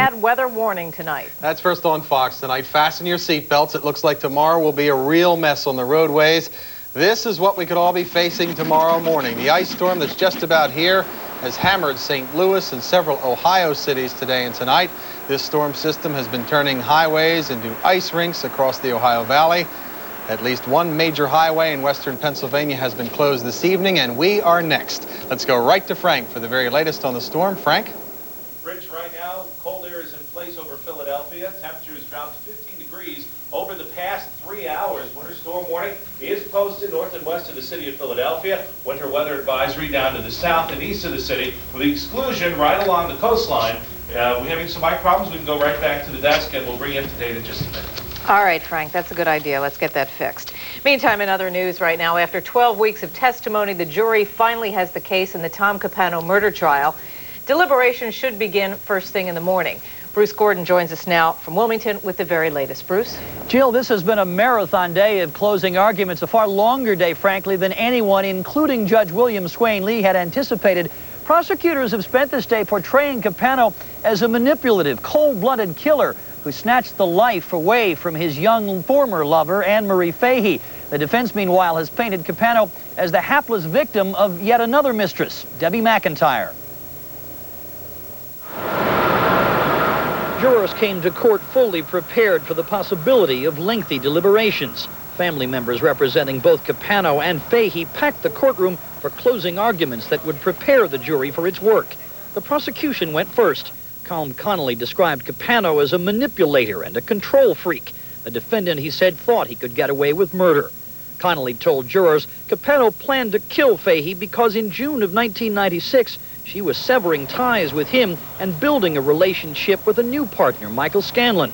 bad weather warning tonight. That's first on Fox tonight. Fasten your seatbelts. It looks like tomorrow will be a real mess on the roadways. This is what we could all be facing tomorrow morning. The ice storm that's just about here has hammered St. Louis and several Ohio cities today and tonight. This storm system has been turning highways into ice rinks across the Ohio Valley. At least one major highway in western Pennsylvania has been closed this evening, and we are next. Let's go right to Frank for the very latest on the storm. Frank? Rich, right now, cold air is in place over Philadelphia. Temperatures dropped 15 degrees over the past 3 hours. Winter storm warning is posted north and west of the city of Philadelphia. Winter weather advisory down to the south and east of the city, with the exclusion right along the coastline. We're having some mic problems. We can go right back to the desk, and we'll bring you up to date in just a minute. All right, Frank, that's a good idea. Let's get that fixed. Meantime, in other news right now, after 12 weeks of testimony, the jury finally has the case in the Tom Capano murder trial. Deliberations should begin first thing in the morning. Bruce Gordon joins us now from Wilmington with the very latest. Bruce? Jill, this has been a marathon day of closing arguments, a far longer day, frankly, than anyone, including Judge William Swain Lee, had anticipated. Prosecutors have spent this day portraying Capano as a manipulative, cold-blooded killer who snatched the life away from his young former lover, Anne Marie Fahey. The defense, meanwhile, has painted Capano as the hapless victim of yet another mistress, Debbie McIntyre. Jurors came to court fully prepared for the possibility of lengthy deliberations. Family members representing both Capano and Fahey packed the courtroom for closing arguments that would prepare the jury for its work. The prosecution went first. Colm Connolly described Capano as a manipulator and a control freak. The defendant, he said, thought he could get away with murder. Connolly told jurors Capano planned to kill Fahey because in June of 1996, she was severing ties with him and building a relationship with a new partner, Michael Scanlon.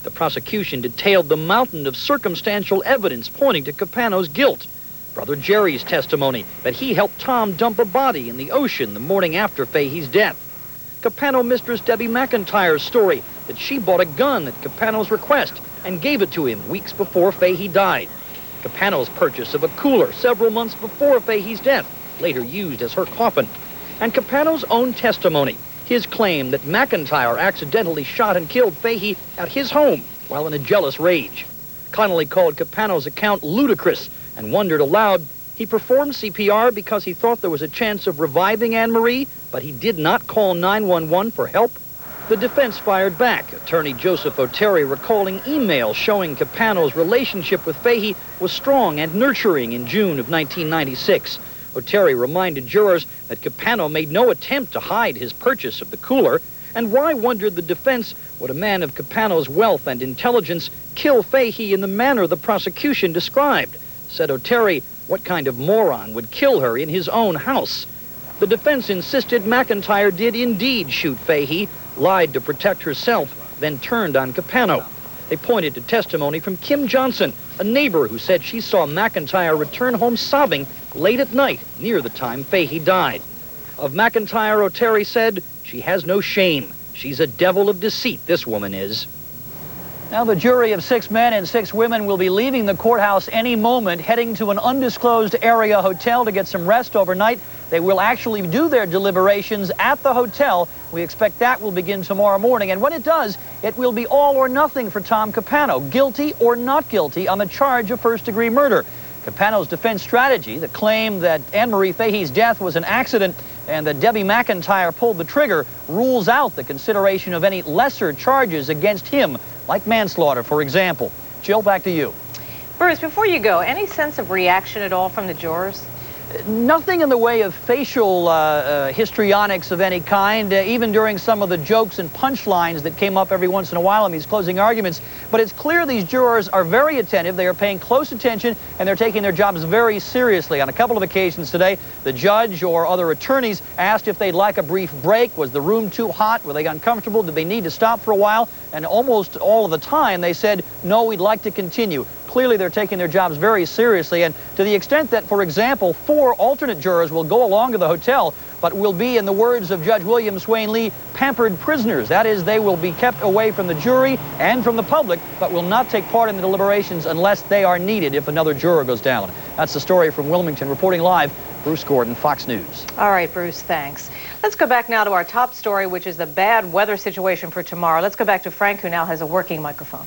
The prosecution detailed the mountain of circumstantial evidence pointing to Capano's guilt. Brother Jerry's testimony that he helped Tom dump a body in the ocean the morning after Fahey's death. Capano mistress Debbie McIntyre's story that she bought a gun at Capano's request and gave it to him weeks before Fahey died. Capano's purchase of a cooler several months before Fahey's death, later used as her coffin. And Capano's own testimony, his claim that McIntyre accidentally shot and killed Fahey at his home while in a jealous rage. Connolly called Capano's account ludicrous and wondered aloud, he performed CPR because he thought there was a chance of reviving Anne Marie, but he did not call 911 for help. The defense fired back. Attorney Joseph O'Terry recalling emails showing Capano's relationship with Fahey was strong and nurturing in June of 1996. O'Terry reminded jurors that Capano made no attempt to hide his purchase of the cooler, and why, wondered the defense, would a man of Capano's wealth and intelligence kill Fahey in the manner the prosecution described? Said O'Terry, what kind of moron would kill her in his own house? The defense insisted McIntyre did indeed shoot Fahey, lied to protect herself, then turned on Capano. They pointed to testimony from Kim Johnson, a neighbor who said she saw McIntyre return home sobbing late at night near the time Fahey died. Of McIntyre, O'Terry said, she has no shame. She's a devil of deceit, this woman is. Now the jury of 6 men and 6 women will be leaving the courthouse any moment, heading to an undisclosed area hotel to get some rest overnight. They will actually do their deliberations at the hotel. We expect that will begin tomorrow morning. And when it does, it will be all or nothing for Tom Capano, guilty or not guilty on the charge of first-degree murder. Capano's defense strategy, the claim that Anne Marie Fahey's death was an accident and that Debbie McIntyre pulled the trigger, rules out the consideration of any lesser charges against him, like manslaughter, for example. Jill, back to you. Bruce, before you go, any sense of reaction at all from the jurors? Nothing in the way of facial histrionics of any kind, even during some of the jokes and punchlines that came up every once in a while in these closing arguments. But it's clear these jurors are very attentive. They are paying close attention, and they're taking their jobs very seriously. On a couple of occasions today, the judge or other attorneys asked if they'd like a brief break. Was the room too hot? Were they uncomfortable? Did they need to stop for a while? And almost all of the time, they said, no, we'd like to continue. Clearly, they're taking their jobs very seriously, and to the extent that, for example, 4 alternate jurors will go along to the hotel, but will be, in the words of Judge William Swain Lee, pampered prisoners. That is, they will be kept away from the jury and from the public, but will not take part in the deliberations unless they are needed if another juror goes down. That's the story from Wilmington. Reporting live, Bruce Gordon, Fox News. All right, Bruce, thanks. Let's go back now to our top story, which is the bad weather situation for tomorrow. Let's go back to Frank, who now has a working microphone.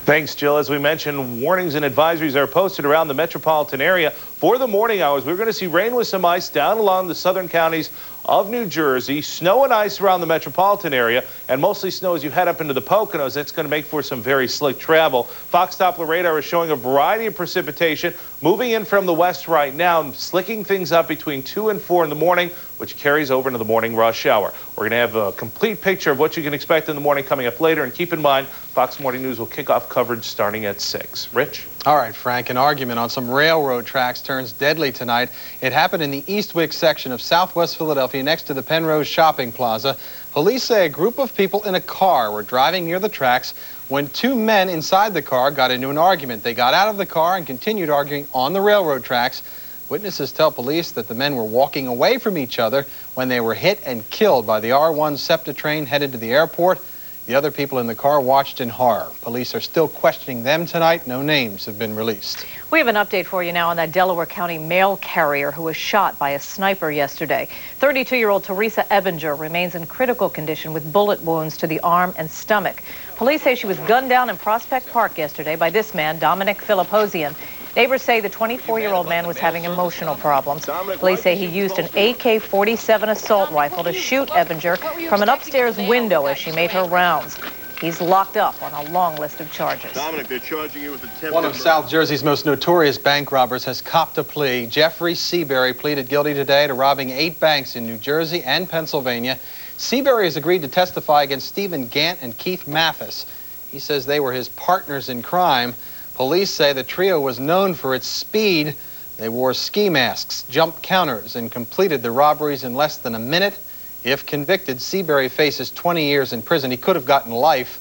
Thanks, Jill. As we mentioned, warnings and advisories are posted around the metropolitan area. For the morning hours, we're going to see rain with some ice down along the southern counties of New Jersey, snow and ice around the metropolitan area, and mostly snow as you head up into the Poconos. It's going to make for some very slick travel. Fox Doppler radar is showing a variety of precipitation moving in from the west right now, slicking things up between 2 and 4 in the morning, which carries over into the morning rush hour. We're going to have a complete picture of what you can expect in the morning coming up later, and keep in mind, Fox Morning News will kick off coverage starting at 6. Rich? All right, Frank, an argument on some railroad tracks turns deadly tonight. It happened in the Eastwick section of Southwest Philadelphia next to the Penrose Shopping Plaza. Police say a group of people in a car were driving near the tracks when two men inside the car got into an argument. They got out of the car and continued arguing on the railroad tracks. Witnesses tell police that the men were walking away from each other when they were hit and killed by the R1 SEPTA train headed to the airport. The other people in the car watched in horror. Police are still questioning them tonight. No names have been released. We have an update for you now on that Delaware County mail carrier who was shot by a sniper yesterday. 32-year-old Teresa Ebinger remains in critical condition with bullet wounds to the arm and stomach. Police say she was gunned down in Prospect Park yesterday by this man, Dominic Philipposian. Neighbors say the 24-year-old man was having emotional problems. Police say he used an AK-47 assault rifle to shoot Ebinger from an upstairs window as she made her rounds. He's locked up on a long list of charges. Dominic, they're charging you with attempted One of South Jersey's most notorious bank robbers has copped a plea. Jeffrey Seabury pleaded guilty today to robbing 8 banks in New Jersey and Pennsylvania. Seabury has agreed to testify against Stephen Gant and Keith Mathis. He says they were his partners in crime. Police say the trio was known for its speed. They wore ski masks, jumped counters, and completed the robberies in less than a minute. If convicted, Seabury faces 20 years in prison. He could have gotten life.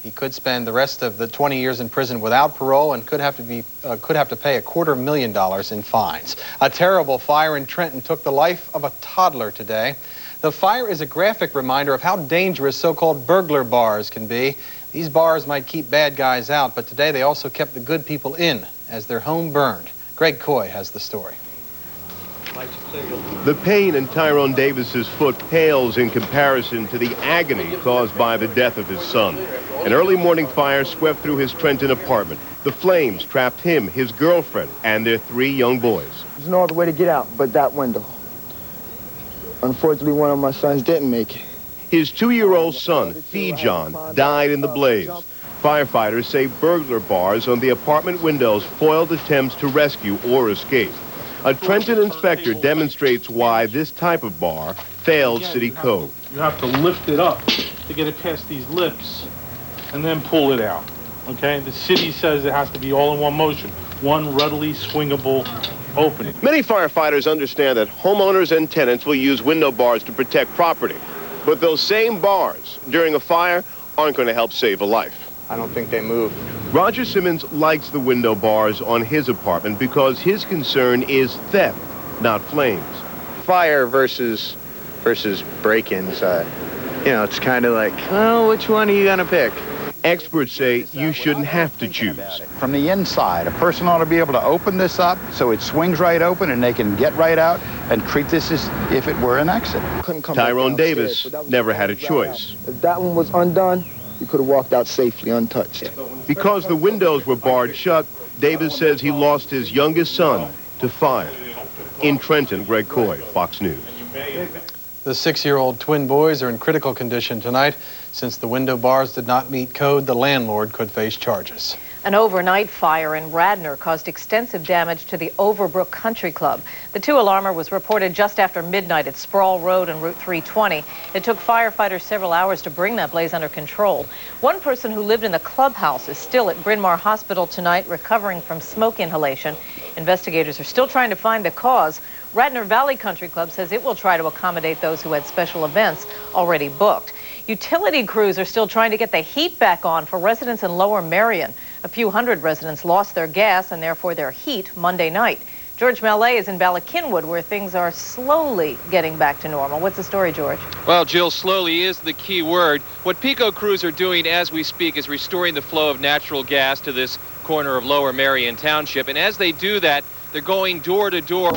He could spend the rest of the 20 years in prison without parole and could have to pay $250,000 in fines. A terrible fire in Trenton took the life of a toddler today. The fire is a graphic reminder of how dangerous so-called burglar bars can be. These bars might keep bad guys out, but today they also kept the good people in as their home burned. Greg Coy has the story. The pain in Tyrone Davis's foot pales in comparison to the agony caused by the death of his son. An early morning fire swept through his Trenton apartment. The flames trapped him, his girlfriend, and their 3 young boys. There's no other way to get out but that window. Unfortunately, one of my sons didn't make it. His 2-year-old son, Fijon, died in the blaze. Firefighters say burglar bars on the apartment windows foiled attempts to rescue or escape. A Trenton inspector demonstrates why this type of bar failed city code. You have to lift it up to get it past these lips and then pull it out, okay? The city says it has to be all in one motion, one readily swingable opening. Many firefighters understand that homeowners and tenants will use window bars to protect property. But those same bars during a fire aren't going to help save a life. I don't think they moved. Roger Simmons likes the window bars on his apartment because his concern is theft, not flames. Fire versus break-ins, it's kind of like, well, which one are you going to pick? Experts say you shouldn't have to choose. From the inside, a person ought to be able to open this up so it swings right open and they can get right out and treat this as if it were an exit. Tyrone Davis never had a choice. If that one was undone, you could have walked out safely untouched. Because the windows were barred shut, Davis says he lost his youngest son to fire. In Trenton, Greg Coy, Fox News. The 6-year-old twin boys are in critical condition tonight. Since the window bars did not meet code, the landlord could face charges. An overnight fire in Radnor caused extensive damage to the Overbrook Country Club. The 2-alarmer was reported just after midnight at Sproul Road and Route 320. It took firefighters several hours to bring that blaze under control. One person who lived in the clubhouse is still at Bryn Mawr Hospital tonight, recovering from smoke inhalation. Investigators are still trying to find the cause. Radnor Valley Country Club says it will try to accommodate those who had special events already booked. Utility crews are still trying to get the heat back on for residents in Lower Merion. A few hundred residents lost their gas and therefore their heat Monday night. George Mallet is in Ballackinwood, where things are slowly getting back to normal. What's the story, George? Well, Jill, slowly is the key word. What PECO crews are doing as we speak is restoring the flow of natural gas to this corner of Lower Merion Township. And as they do that, they're going door to door.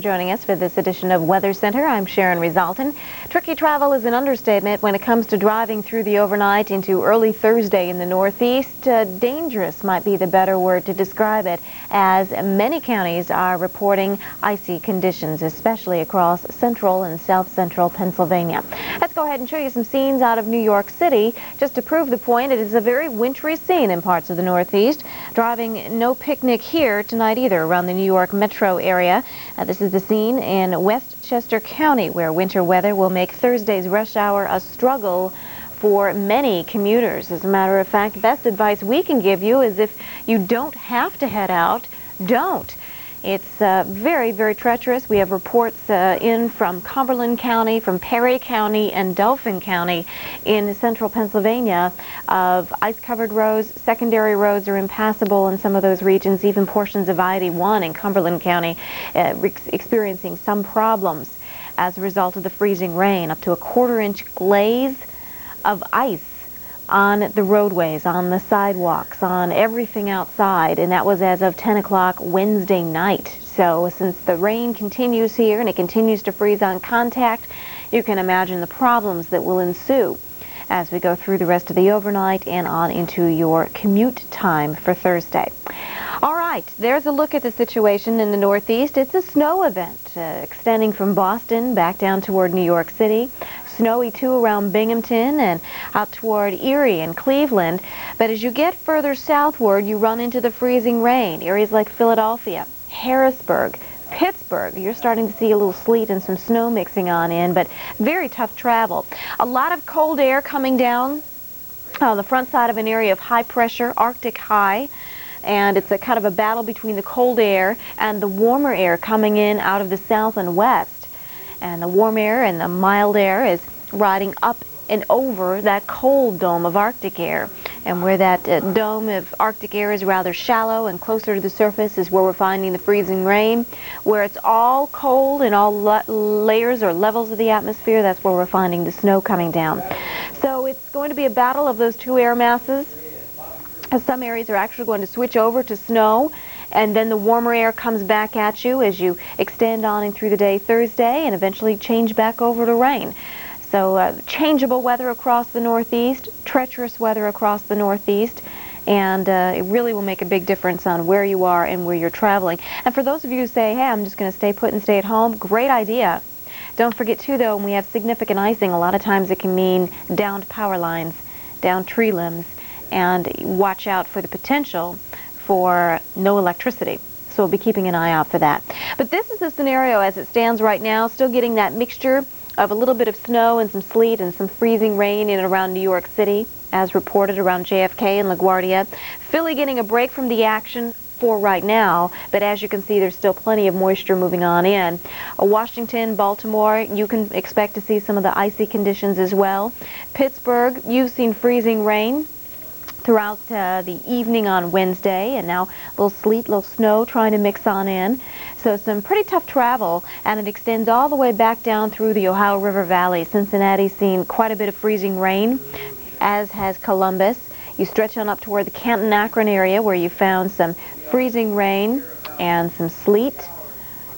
joining us for this edition of Weather Center. I'm Sharon Rizalton. Tricky travel is an understatement when it comes to driving through the overnight into early Thursday in the Northeast. Dangerous might be the better word to describe it, as many counties are reporting icy conditions, especially across central and south central Pennsylvania. Let's go ahead and show you some scenes out of New York City. Just to prove the point, it is a very wintry scene in parts of the Northeast. Driving no picnic here tonight either around the New York metro area. This is the scene in Westchester County, where winter weather will make Thursday's rush hour a struggle for many commuters. As a matter of fact, best advice we can give you is if you don't have to head out, don't. It's very, very treacherous. We have reports in from Cumberland County, from Perry County, and Dauphin County in central Pennsylvania of ice-covered roads. Secondary roads are impassable in some of those regions. Even portions of I-81 in Cumberland County experiencing some problems as a result of the freezing rain. Up to a quarter-inch glaze of ice on the roadways, on the sidewalks, on everything outside, and that was as of 10 o'clock Wednesday night. So since the rain continues here and it continues to freeze on contact, you can imagine the problems that will ensue as we go through the rest of the overnight and on into your commute time for Thursday. All right, there's a look at the situation in the Northeast. It's a snow event extending from Boston back down toward New York City. Snowy too around Binghamton and out toward Erie and Cleveland. But as you get further southward, you run into the freezing rain. Areas like Philadelphia, Harrisburg, Pittsburgh, you're starting to see a little sleet and some snow mixing on in, but very tough travel. A lot of cold air coming down on the front side of an area of high pressure, Arctic high. And it's a kind of a battle between the cold air and the warmer air coming in out of the south and west. And the warm air and the mild air is riding up and over that cold dome of Arctic air. And where that dome of Arctic air is rather shallow and closer to the surface is where we're finding the freezing rain. Where it's all cold in all layers or levels of the atmosphere, that's where we're finding the snow coming down. So it's going to be a battle of those two air masses. Some areas are actually going to switch over to snow, and then the warmer air comes back at you as you extend on and through the day Thursday and eventually change back over to rain. So changeable weather across the Northeast, treacherous weather across the Northeast, and it really will make a big difference on where you are and where you're traveling. And for those of you who say, hey, I'm just going to stay put and stay at home, great idea. Don't forget too, though, when we have significant icing, a lot of times it can mean downed power lines, downed tree limbs, and watch out for the potential for no electricity. So we'll be keeping an eye out for that. But this is the scenario as it stands right now, still getting that mixture of a little bit of snow and some sleet and some freezing rain in and around New York City, as reported around JFK and LaGuardia. Philly getting a break from the action for right now, but as you can see, there's still plenty of moisture moving on in. Washington, Baltimore, you can expect to see some of the icy conditions as well. Pittsburgh, you've seen freezing rain throughout the evening on Wednesday, and now a little sleet, little snow trying to mix on in. So some pretty tough travel, and it extends all the way back down through the Ohio River Valley. Cincinnati's seen quite a bit of freezing rain, as has Columbus. You stretch on up toward the Canton-Akron area where you found some freezing rain and some sleet.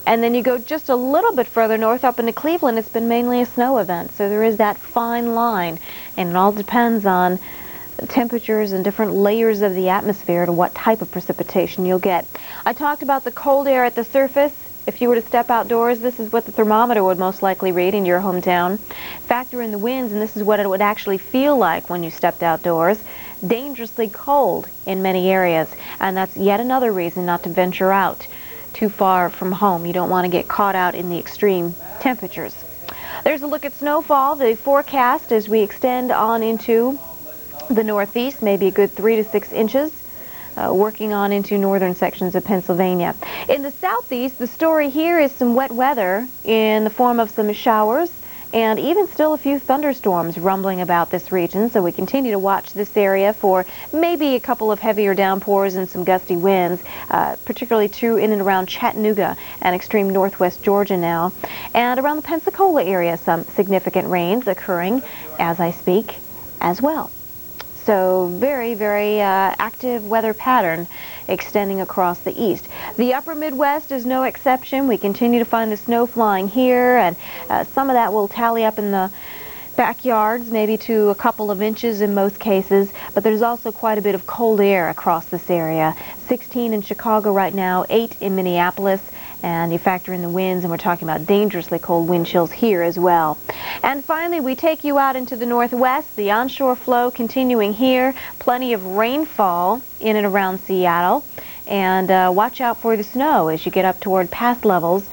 And then you go just a little bit further north up into Cleveland, it's been mainly a snow event. So there is that fine line, and it all depends on temperatures and different layers of the atmosphere to what type of precipitation you'll get. I talked about the cold air at the surface. If you were to step outdoors, this is what the thermometer would most likely read in your hometown. Factor in the winds, and this is what it would actually feel like when you stepped outdoors. Dangerously cold in many areas, and that's yet another reason not to venture out too far from home. You don't want to get caught out in the extreme temperatures. There's a look at snowfall, the forecast as we extend on into the Northeast, maybe a good 3 to 6 inches, working on into northern sections of Pennsylvania. In the Southeast, the story here is some wet weather in the form of some showers and even still a few thunderstorms rumbling about this region. So we continue to watch this area for maybe a couple of heavier downpours and some gusty winds, particularly true in and around Chattanooga and extreme northwest Georgia now. And around the Pensacola area, some significant rains occurring as I speak as well. So very, very active weather pattern extending across the east. The upper Midwest is no exception. We continue to find the snow flying here, and some of that will tally up in the backyards, maybe to a couple of inches in most cases, but there's also quite a bit of cold air across this area. 16 in Chicago right now, 8 in Minneapolis, and you factor in the winds, and we're talking about dangerously cold wind chills here as well. And finally, we take you out into the northwest, the onshore flow continuing here, plenty of rainfall in and around Seattle, and watch out for the snow as you get up toward pass levels.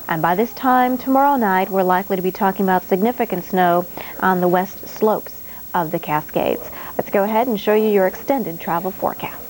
And by this time tomorrow night, we're likely to be talking about significant snow on the west slopes of the Cascades. Let's go ahead and show you your extended travel forecast.